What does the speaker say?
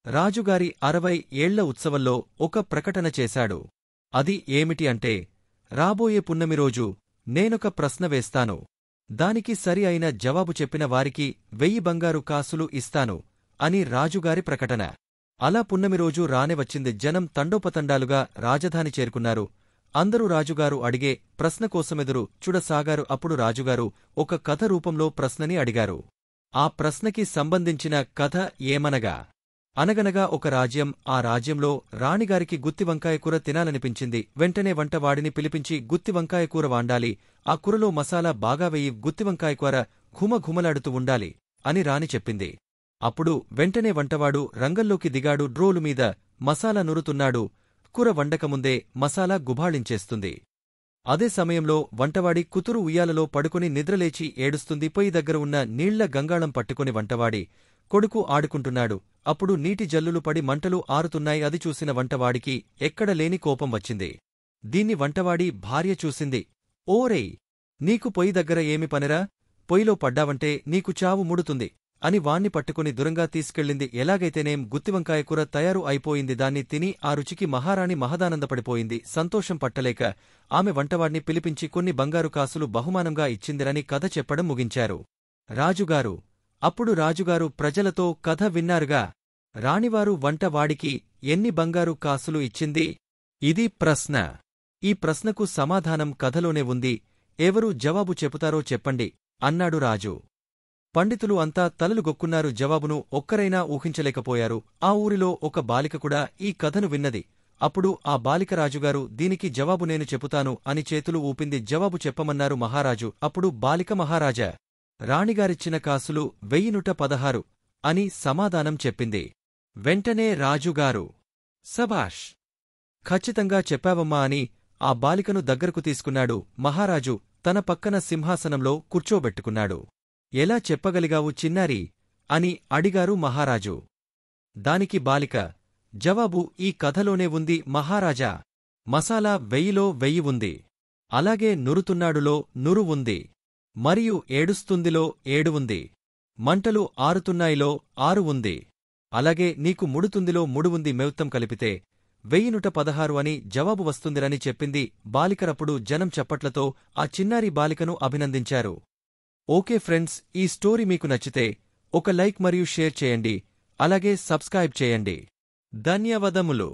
రాజుగారి 60 ఏళ్ల ఉత్సవంలో ఒక ప్రకటన చేశాడు. అది ఏమిటి అంటే, రాబోయే పున్నమి రోజు నేనొక ప్రశ్న వేస్తాను. దానికి సరి అయిన జవాబు చెప్పిన వారికి 1000 బంగారు కాసులు ఇస్తాను అని రాజుగారి ప్రకటన. అలా పున్నమిరోజు రానే వచ్చింది. జనం తండోపతండాలుగా రాజధాని చేరుకున్నారు. అందరూ రాజుగారు అడిగే ప్రశ్న కోసమెదురు చూడసాగారు. అప్పుడు రాజుగారు ఒక కథ రూపంలో ప్రశ్నని అడిగారు. ఆ ప్రశ్నకి సంబంధించిన కథ ఏమనగా, అనగనగా ఒక రాజ్యం. ఆ రాజ్యంలో రాణిగారికి గుత్తివంకాయ కూర తినాలనిపించింది. వెంటనే వంటవాడిని పిలిపించి గుత్తివంకాయ కూర వండాలి, ఆ కూరలో మసాలా బాగా వెయ్యి, గుత్తివంకాయ కూర ఘుమఘుమలాడుతూ ఉండాలి అని రాణి చెప్పింది. అప్పుడు వెంటనే వంటవాడు రంగంలోకి దిగాడు. డ్రోలుమీద మసాలా నూరుతున్నాడు. కూర వండకముందే మసాలా గుబాళించేస్తుంది. అదే సమయంలో వంటవాడి కుతురు ఉయ్యాలలో పడుకుని నిద్రలేచి ఏడుస్తుంది. పొయ్యి దగ్గర ఉన్న నీళ్ల గంగాళం పట్టుకుని వంటవాడి కొడుకు ఆడుకుంటున్నాడు. అప్పుడు నీటి జల్లులు పడి మంటలు ఆరుతున్నాయి. అది చూసిన వంటవాడికి ఎక్కడలేని కోపం వచ్చింది. దీన్ని వంటవాడి భార్య చూసింది. ఓరేయ్, నీకు పొయ్యి దగ్గర ఏమి పనిరా? పొయ్యిలో పడ్డావంటే నీకు చావు ముడుతుంది అని వాణ్ణి పట్టుకుని దూరంగా తీసుకెళ్ళింది. ఎలాగైతేనేం గుత్తివంకాయ కూర తయారు అయిపోయింది. దాన్ని తిని ఆ రుచికి మహారాణి మహదానందపడిపోయింది. సంతోషం పట్టలేక ఆమె వంటవాడ్ని పిలిపించి కొన్ని బంగారు కాసులు బహుమానంగా ఇచ్చిందిరని కథ చెప్పడం ముగించారు రాజుగారు. అప్పుడు రాజుగారు ప్రజలతో కథ విన్నారుగా. రాణివారు వంటవాడికి ఎన్ని బంగారు కాసులు ఇచ్చింది? ఇది ప్రశ్న. ఈ ప్రశ్నకు సమాధానం కథలోనే ఉంది. ఎవరు జవాబు చెబుతారో చెప్పండి అన్నాడు రాజు. పండితులు అంతా తలలు గొక్కున్నారు. జవాబును ఒక్కరైనా ఊహించలేకపోయారు. ఆ ఊరిలో ఒక బాలిక కూడా ఈ కథను విన్నది. అప్పుడు ఆ బాలిక రాజుగారు, దీనికి జవాబు నేను చెబుతాను అని చేతులు ఊపింది. జవాబు చెప్పమన్నారు మహారాజు. అప్పుడు బాలిక, మహారాజా, రాణిగారిచ్చిన కాసులు 1016 అని సమాధానం చెప్పింది. వెంటనే రాజుగారు, సభాష్, ఖచ్చితంగా చెప్పావమ్మా అని ఆ బాలికను దగ్గరకు తీసుకున్నాడు. మహారాజు తన పక్కన సింహాసనంలో కూర్చోబెట్టుకున్నాడు. ఎలా చెప్పగలిగావు చిన్నారి అని అడిగారు మహారాజు. దానికి బాలిక, జవాబు ఈ కథలోనే ఉంది మహారాజా. మసాలా 1000లో 1000 ఉంది. అలాగే నురుతున్నాడులో నురు ఉంది. మరియు ఏడుస్తుందిలో 7 ఉంది. మంటలు ఆరుతున్నాయిలో 6 ఉంది. అలాగే నీకు ముడుతుందిలో 3 ఉంది. మొత్తం కలిపితే 1016 అని జవాబు వస్తుందిరని చెప్పింది బాలికరప్పుడు జనం చప్పట్లతో ఆ చిన్నారి బాలికను అభినందించారు. ఓకే ఫ్రెండ్స్, ఈ స్టోరీ మీకు నచ్చితే ఒక లైక్ మరియు షేర్ చేయండి. అలాగే సబ్స్క్రైబ్ చేయండి. ధన్యవాదములు.